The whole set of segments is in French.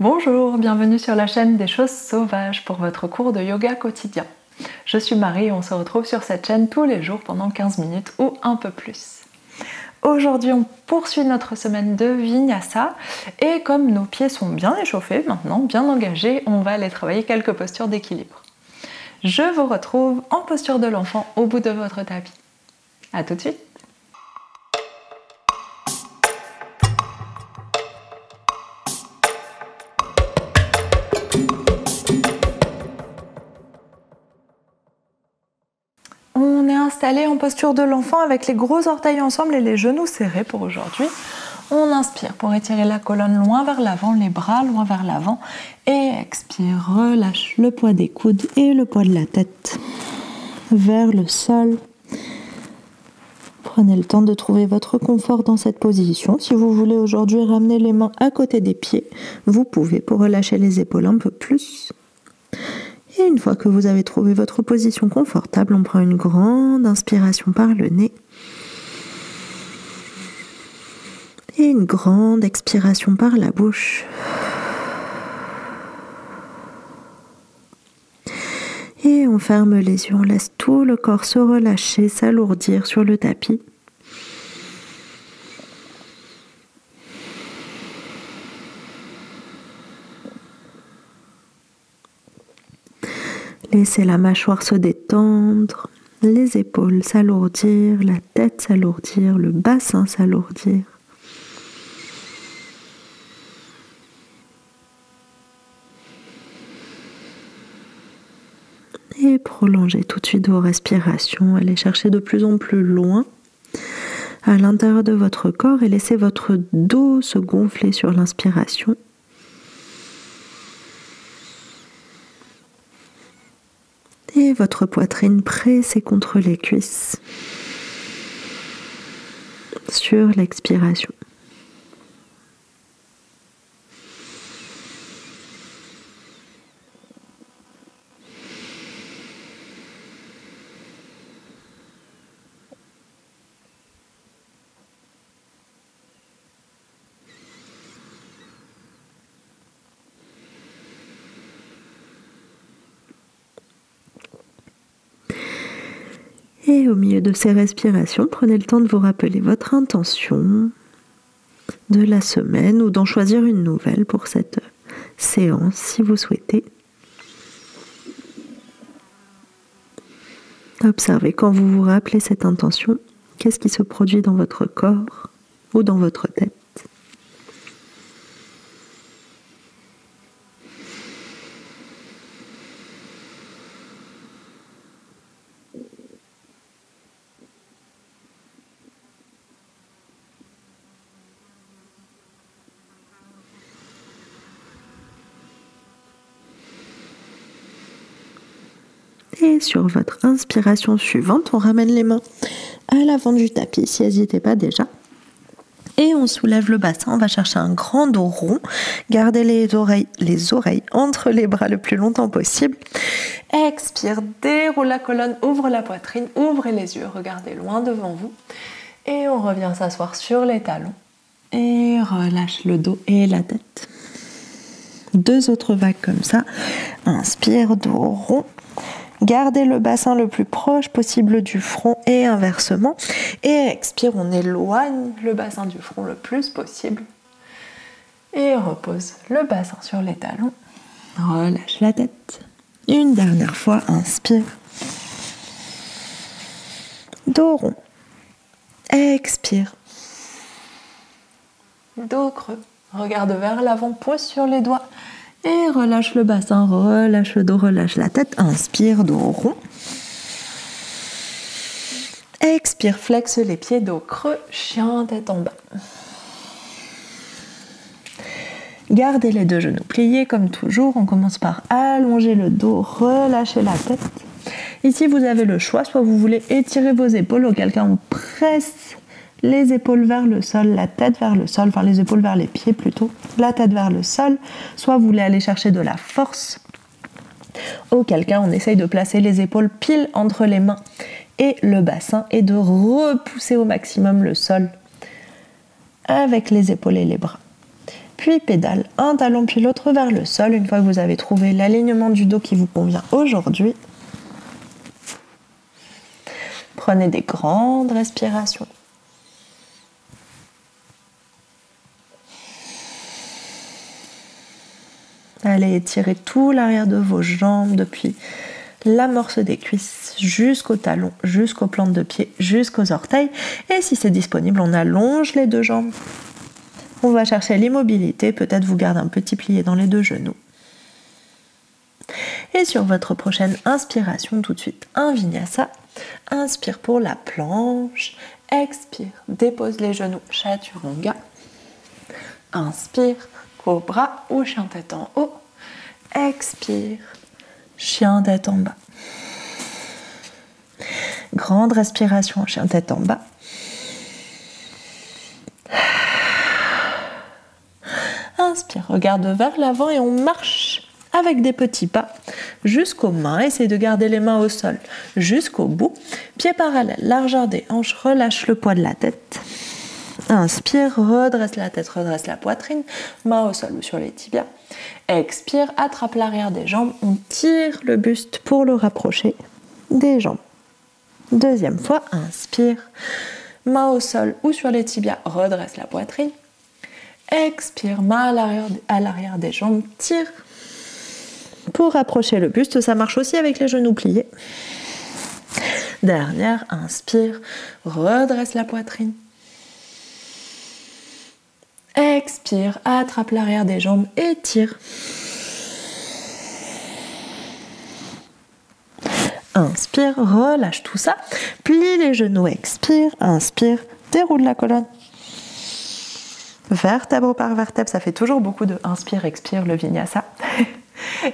Bonjour, bienvenue sur la chaîne des choses sauvages pour votre cours de yoga quotidien. Je suis Marie et on se retrouve sur cette chaîne tous les jours pendant 15 minutes ou un peu plus. Aujourd'hui, on poursuit notre semaine de Vinyasa et comme nos pieds sont bien échauffés maintenant, bien engagés, on va aller travailler quelques postures d'équilibre. Je vous retrouve en posture de l'enfant au bout de votre tapis. À tout de suite. On est installé en posture de l'enfant avec les gros orteils ensemble et les genoux serrés pour aujourd'hui. On inspire pour étirer la colonne loin vers l'avant, les bras loin vers l'avant. Et expire, relâche le poids des coudes et le poids de la tête vers le sol. Prenez le temps de trouver votre confort dans cette position. Si vous voulez aujourd'hui ramener les mains à côté des pieds, vous pouvez pour relâcher les épaules un peu plus. Et une fois que vous avez trouvé votre position confortable, on prend une grande inspiration par le nez et une grande expiration par la bouche. Et on ferme les yeux, on laisse tout le corps se relâcher, s'alourdir sur le tapis. Laissez la mâchoire se détendre, les épaules s'alourdir, la tête s'alourdir, le bassin s'alourdir. Et prolongez tout de suite vos respirations, allez chercher de plus en plus loin à l'intérieur de votre corps et laissez votre dos se gonfler sur l'inspiration. Et votre poitrine pressée contre les cuisses sur l'expiration. Et au milieu de ces respirations, prenez le temps de vous rappeler votre intention de la semaine ou d'en choisir une nouvelle pour cette séance si vous souhaitez. Observez quand vous vous rappelez cette intention, qu'est-ce qui se produit dans votre corps ou dans votre tête. Et sur votre inspiration suivante, on ramène les mains à l'avant du tapis, si elles n'y étaient pas déjà. Et on soulève le bassin, on va chercher un grand dos rond. Gardez les oreilles entre les bras le plus longtemps possible. Expire, déroule la colonne, ouvre la poitrine, ouvrez les yeux, regardez loin devant vous. Et on revient s'asseoir sur les talons. Et relâche le dos et la tête. 2 autres vagues comme ça. Inspire, dos rond. Gardez le bassin le plus proche possible du front et inversement. Et expire, on éloigne le bassin du front le plus possible. Et repose le bassin sur les talons. Relâche la tête. Une dernière fois, inspire. Dos rond. Expire. Dos creux. Regarde vers l'avant, pose sur les doigts. Et relâche le bassin, relâche le dos, relâche la tête. Inspire, dos rond. Expire, flexe les pieds, dos creux, chien, tête en bas. Gardez les 2 genoux pliés comme toujours. On commence par allonger le dos, relâcher la tête. Ici, vous avez le choix. Soit vous voulez étirer vos épaules, auquel cas on presse les épaules vers le sol, la tête vers le sol, enfin les épaules vers les pieds plutôt, la tête vers le sol. Soit vous voulez aller chercher de la force, auquel cas on essaye de placer les épaules pile entre les mains et le bassin et de repousser au maximum le sol avec les épaules et les bras. puis pédale, un talon puis l'autre vers le sol. Une fois que vous avez trouvé l'alignement du dos qui vous convient aujourd'hui, prenez des grandes respirations. Allez étirer tout l'arrière de vos jambes depuis l'amorce des cuisses jusqu'au talon, jusqu'aux plantes de pied, jusqu'aux orteils. Et si c'est disponible, on allonge les deux jambes. On va chercher l'immobilité, peut-être vous gardez un petit plié dans les deux genoux. Et sur votre prochaine inspiration, tout de suite, un vinyasa. Inspire pour la planche, expire, dépose les genoux, chaturanga. Inspire, cobra ou chien tête en haut. Expire, chien tête en bas. Grande respiration, chien tête en bas. Inspire, regarde vers l'avant et on marche avec des petits pas jusqu'aux mains. Essayez de garder les mains au sol jusqu'au bout. Pieds parallèles, largeur des hanches, relâche le poids de la tête. Inspire, redresse la tête, redresse la poitrine, main au sol ou sur les tibias. Expire, attrape l'arrière des jambes, on tire le buste pour le rapprocher des jambes. Deuxième fois, inspire, main au sol ou sur les tibias, redresse la poitrine. Expire, main à l'arrière des jambes, tire pour rapprocher le buste. Ça marche aussi avec les genoux pliés. Dernière, inspire, redresse la poitrine. Expire, attrape l'arrière des jambes et tire. Inspire, relâche tout ça. Plie les genoux, expire, inspire, déroule la colonne. Vertèbre par vertèbre, ça fait toujours beaucoup de inspire, expire, le vinyasa.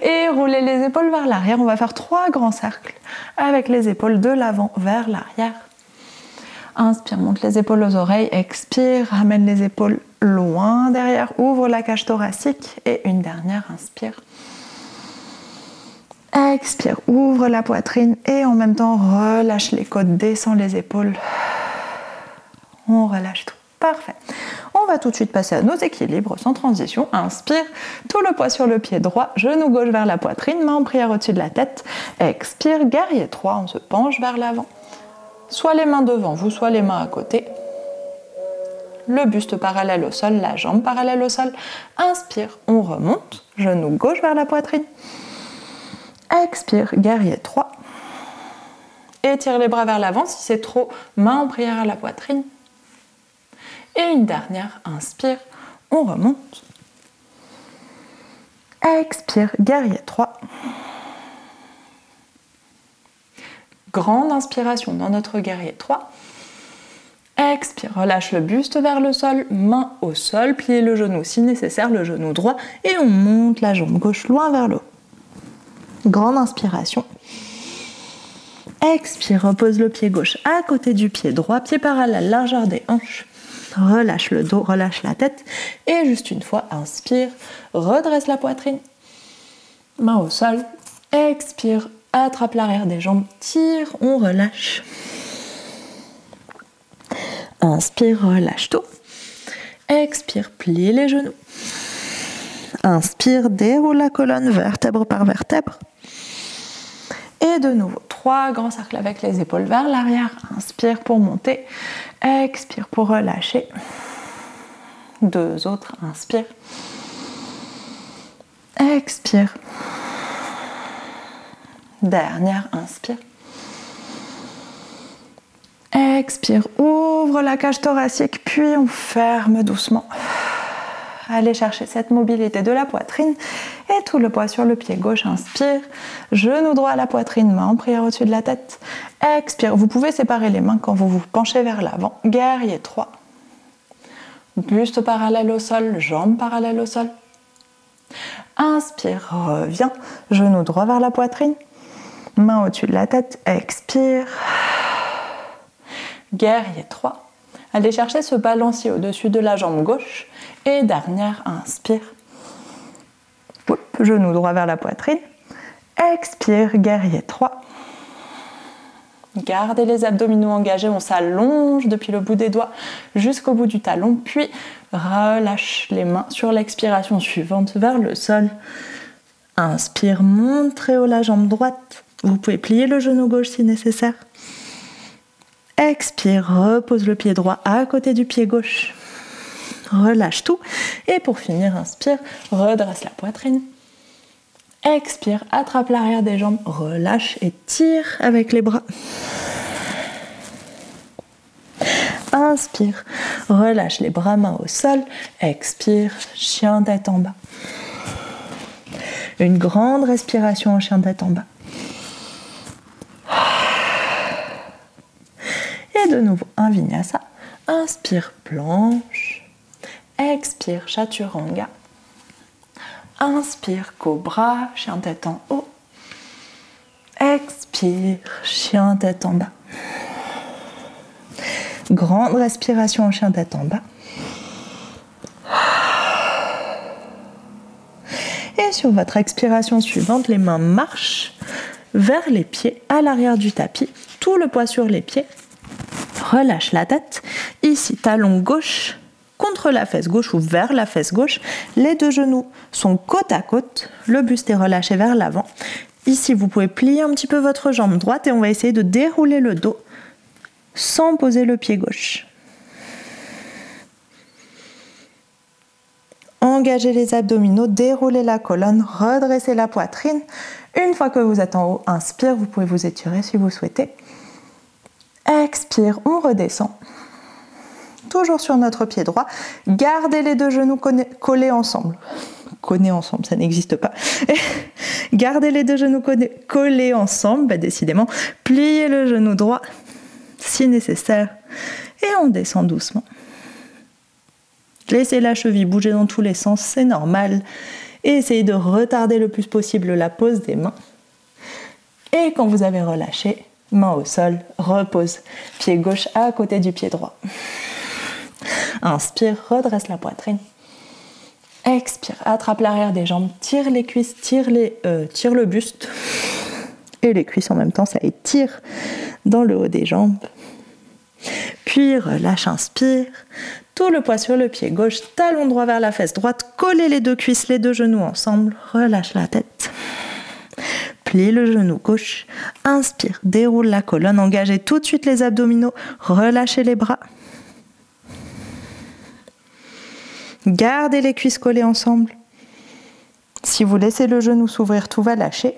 Et roulez les épaules vers l'arrière. On va faire 3 grands cercles avec les épaules de l'avant vers l'arrière. Inspire, monte les épaules aux oreilles. Expire, ramène les épaules loin derrière. Ouvre la cage thoracique. Et une dernière, inspire. Expire, ouvre la poitrine et en même temps relâche les côtes, descend les épaules. On relâche tout. Parfait. On va tout de suite passer à nos équilibres sans transition. Inspire, tout le poids sur le pied droit, genou gauche vers la poitrine, main en prière au-dessus de la tête. Expire, guerrier 3, on se penche vers l'avant. Soit les mains devant vous, soit les mains à côté. Le buste parallèle au sol, la jambe parallèle au sol. Inspire, on remonte, genou gauche vers la poitrine. Expire, guerrier 3. Étire les bras vers l'avant, si c'est trop, main en prière à la poitrine. Et une dernière, inspire, on remonte. Expire, guerrier 3. Grande inspiration dans notre guerrier 3. Expire, relâche le buste vers le sol, main au sol, pliez le genou si nécessaire, le genou droit, et on monte la jambe gauche loin vers le haut. Grande inspiration. Expire, repose le pied gauche à côté du pied droit, pied parallèle, largeur des hanches. Relâche le dos, relâche la tête. Et juste une fois, inspire, redresse la poitrine. Main au sol. Expire, attrape l'arrière des jambes, tire, on relâche. Inspire, relâche tout. Expire, plie les genoux. Inspire, déroule la colonne vertèbre par vertèbre. Et de nouveau, 3 grands cercles avec les épaules vers l'arrière. Inspire pour monter. Expire pour relâcher. 2 autres. Inspire. Expire. Dernière. Inspire. Expire. Ouvre la cage thoracique, puis on ferme doucement. Allez chercher cette mobilité de la poitrine et tout le poids sur le pied gauche. Inspire, genou droit à la poitrine, main en prière au-dessus de la tête. Expire, vous pouvez séparer les mains quand vous vous penchez vers l'avant. Guerrier 3. Buste parallèle au sol, jambes parallèles au sol. Inspire, reviens, genou droit vers la poitrine, main au-dessus de la tête. Expire. Guerrier 3. Allez chercher ce balancier au-dessus de la jambe gauche. Et dernière, inspire. Genou droit vers la poitrine. Expire, guerrier 3. Gardez les abdominaux engagés, on s'allonge depuis le bout des doigts jusqu'au bout du talon, puis relâche les mains sur l'expiration suivante vers le sol. Inspire, monte très haut la jambe droite. Vous pouvez plier le genou gauche si nécessaire. Expire, repose le pied droit à côté du pied gauche. Relâche tout. Et pour finir, inspire, redresse la poitrine. Expire, attrape l'arrière des jambes, relâche et tire avec les bras. Inspire, relâche les bras, mains au sol. Expire, chien tête en bas. Une grande respiration en chien tête en bas. Et de nouveau, un vinyasa. Inspire, planche. Expire, chaturanga. Inspire, cobra, chien tête en haut. Expire, chien tête en bas. Grande respiration en chien tête en bas. Et sur votre expiration suivante, les mains marchent vers les pieds à l'arrière du tapis. Tout le poids sur les pieds. Relâche la tête. Ici, talon gauche contre la fesse gauche ou vers la fesse gauche. Les deux genoux sont côte à côte. Le buste est relâché vers l'avant. Ici, vous pouvez plier un petit peu votre jambe droite et on va essayer de dérouler le dos sans poser le pied gauche. Engagez les abdominaux, déroulez la colonne, redressez la poitrine. Une fois que vous êtes en haut, inspire, vous pouvez vous étirer si vous souhaitez. Expire, on redescend. Toujours sur notre pied droit. Gardez les deux genoux collés ensemble. Collés ensemble, ça n'existe pas. Gardez les deux genoux collés ensemble, décidément. Pliez le genou droit si nécessaire. Et on descend doucement. Laissez la cheville bouger dans tous les sens, c'est normal. Et essayez de retarder le plus possible la pose des mains. Et quand vous avez relâché, main au sol, repose. Pied gauche à côté du pied droit. Inspire, redresse la poitrine. Expire, attrape l'arrière des jambes, tire les cuisses, tire le buste. Et les cuisses en même temps, ça étire dans le haut des jambes. Puis relâche, inspire. Tout le poids sur le pied gauche, talon droit vers la fesse droite. Collez les deux cuisses, les deux genoux ensemble. Relâche la tête. Plie le genou gauche. Inspire, déroule la colonne. Engagez tout de suite les abdominaux. Relâchez les bras. Gardez les cuisses collées ensemble. Si vous laissez le genou s'ouvrir, tout va lâcher.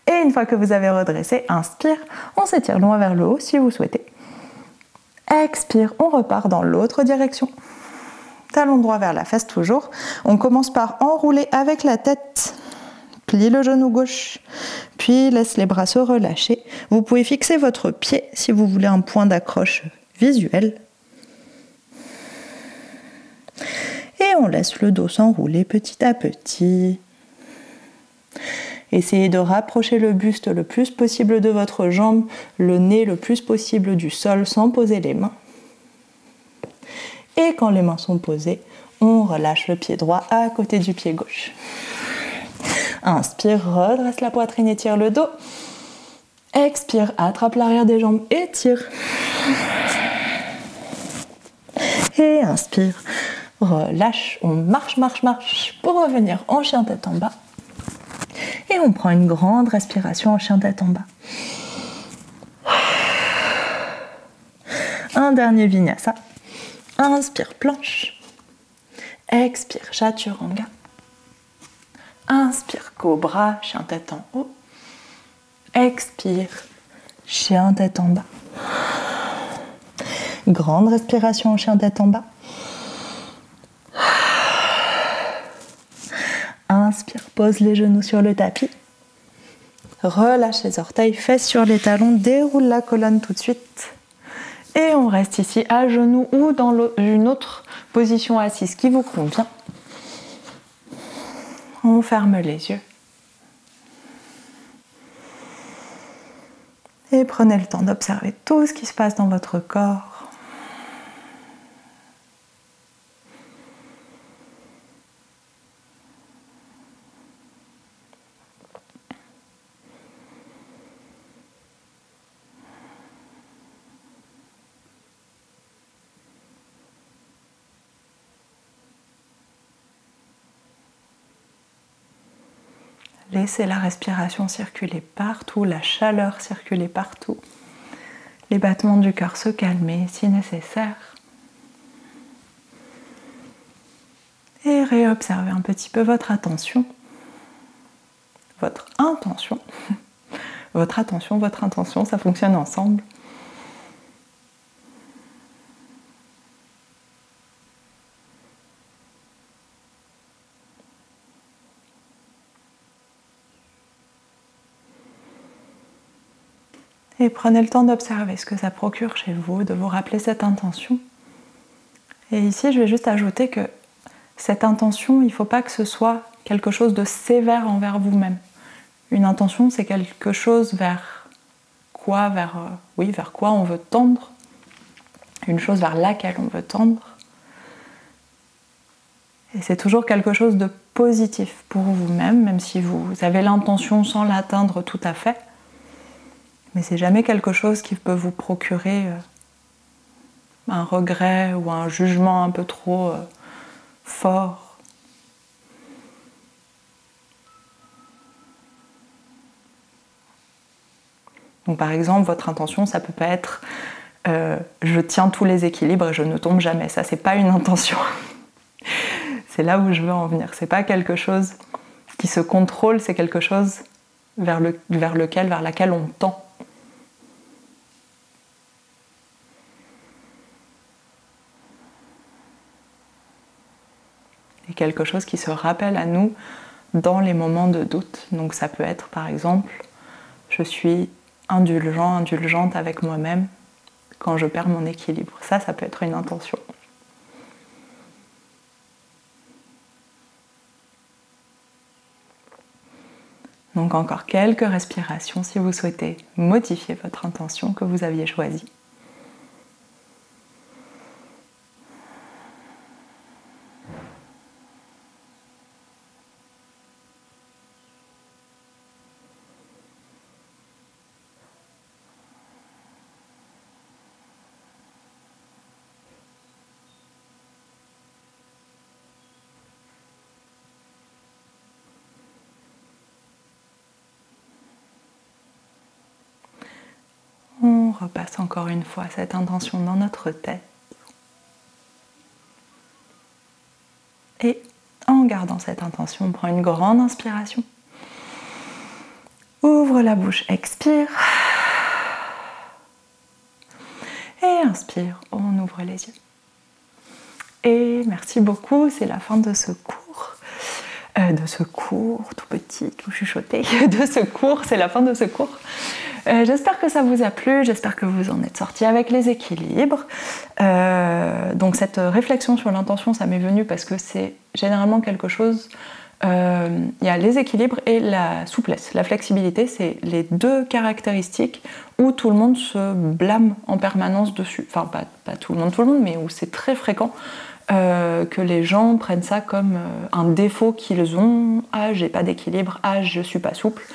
Et une fois que vous avez redressé, inspire, on s'étire loin vers le haut si vous souhaitez. Expire, on repart dans l'autre direction. Talon droit vers la fesse toujours. On commence par enrouler avec la tête. Plie le genou gauche, puis laisse les bras se relâcher. Vous pouvez fixer votre pied si vous voulez un point d'accroche visuel. Et on laisse le dos s'enrouler petit à petit. Essayez de rapprocher le buste le plus possible de votre jambe, le nez le plus possible du sol sans poser les mains. Et quand les mains sont posées, on relâche le pied droit à côté du pied gauche. Inspire, redresse la poitrine, étire le dos. Expire, attrape l'arrière des jambes, étire. Et inspire, relâche, on marche, marche, marche pour revenir en chien tête en bas. Et on prend une grande respiration en chien tête en bas. Un dernier vinyasa. Inspire, planche. Expire, chaturanga. Inspire, cobra, chien tête en haut. Expire, chien tête en bas. Grande respiration en chien tête en bas. Inspire, pose les genoux sur le tapis. Relâche les orteils, fesses sur les talons, déroule la colonne tout de suite. Et on reste ici à genoux ou dans une autre position assise qui vous convient. On ferme les yeux. Et prenez le temps d'observer tout ce qui se passe dans votre corps. Laissez la respiration circuler partout, la chaleur circuler partout. Les battements du cœur se calmer si nécessaire. Et réobservez un petit peu votre attention. Votre intention. Votre attention, votre intention, ça fonctionne ensemble. Et prenez le temps d'observer ce que ça procure chez vous, de vous rappeler cette intention. Et ici, je vais juste ajouter que cette intention, il ne faut pas que ce soit quelque chose de sévère envers vous-même. Une intention, c'est quelque chose vers quoi, vers quoi on veut tendre, une chose vers laquelle on veut tendre. Et c'est toujours quelque chose de positif pour vous-même, même si vous avez l'intention sans l'atteindre tout à fait. Mais c'est jamais quelque chose qui peut vous procurer un regret ou un jugement un peu trop fort. Donc par exemple, votre intention, ça peut pas être je tiens tous les équilibres et je ne tombe jamais. Ça, c'est pas une intention. C'est là où je veux en venir. C'est pas quelque chose qui se contrôle, c'est quelque chose vers laquelle on tend. Et quelque chose qui se rappelle à nous dans les moments de doute. Donc ça peut être par exemple, je suis indulgent, indulgente avec moi-même quand je perds mon équilibre. Ça peut être une intention. Donc encore quelques respirations si vous souhaitez modifier votre intention que vous aviez choisie. On repasse encore une fois cette intention dans notre tête. Et en gardant cette intention, on prend une grande inspiration. Ouvre la bouche, expire. Et inspire, on ouvre les yeux. Et merci beaucoup, c'est la fin de ce cours. Tout petit, tout chuchoté, c'est la fin de ce cours. J'espère que ça vous a plu, j'espère que vous en êtes sortis avec les équilibres. Donc cette réflexion sur l'intention, ça m'est venu parce que c'est généralement quelque chose... Il y a les équilibres et la souplesse. La flexibilité, c'est les deux caractéristiques où tout le monde se blâme en permanence dessus. Enfin, pas tout le monde, mais où c'est très fréquent. Que les gens prennent ça comme un défaut qu'ils ont. Ah, j'ai pas d'équilibre, ah, je suis pas souple.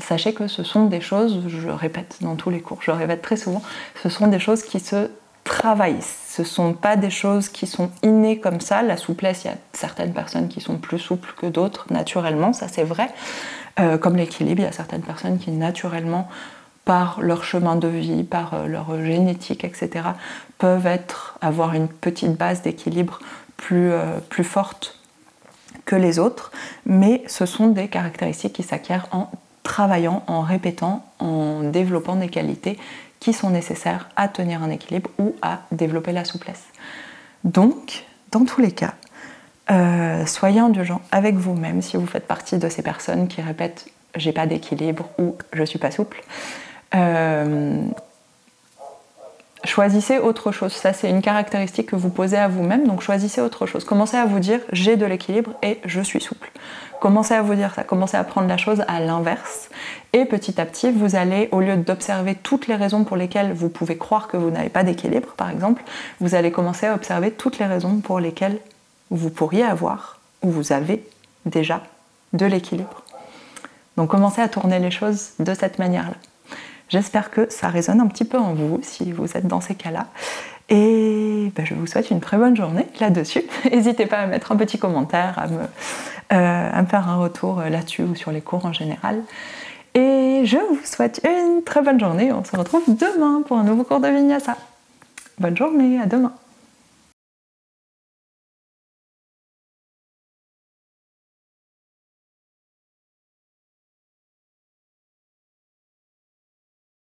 Sachez que ce sont des choses, je répète dans tous les cours, je répète très souvent, ce sont des choses qui se travaillent. Ce sont pas des choses qui sont innées comme ça. La souplesse, il y a certaines personnes qui sont plus souples que d'autres, naturellement, ça c'est vrai. Comme l'équilibre, il y a certaines personnes qui naturellement, par leur chemin de vie, par leur génétique, etc., peuvent avoir une petite base d'équilibre plus forte que les autres, mais ce sont des caractéristiques qui s'acquièrent en travaillant, en répétant, en développant des qualités qui sont nécessaires à tenir un équilibre ou à développer la souplesse. Donc, dans tous les cas, soyez indulgents avec vous-même si vous faites partie de ces personnes qui répètent « j'ai pas d'équilibre » ou « je suis pas souple ». Choisissez autre chose. Ça, c'est une caractéristique que vous posez à vous-même, donc choisissez autre chose. Commencez à vous dire « j'ai de l'équilibre et je suis souple ». Commencez à vous dire ça, commencez à prendre la chose à l'inverse. Et petit à petit, vous allez, au lieu d'observer toutes les raisons pour lesquelles vous pouvez croire que vous n'avez pas d'équilibre, par exemple, vous allez commencer à observer toutes les raisons pour lesquelles vous pourriez avoir, ou vous avez déjà, de l'équilibre. Donc commencez à tourner les choses de cette manière-là. J'espère que ça résonne un petit peu en vous, si vous êtes dans ces cas-là. Et je vous souhaite une très bonne journée là-dessus. N'hésitez pas à mettre un petit commentaire, à me faire un retour là-dessus ou sur les cours en général. Et je vous souhaite une très bonne journée. On se retrouve demain pour un nouveau cours de Vinyasa. Bonne journée, à demain.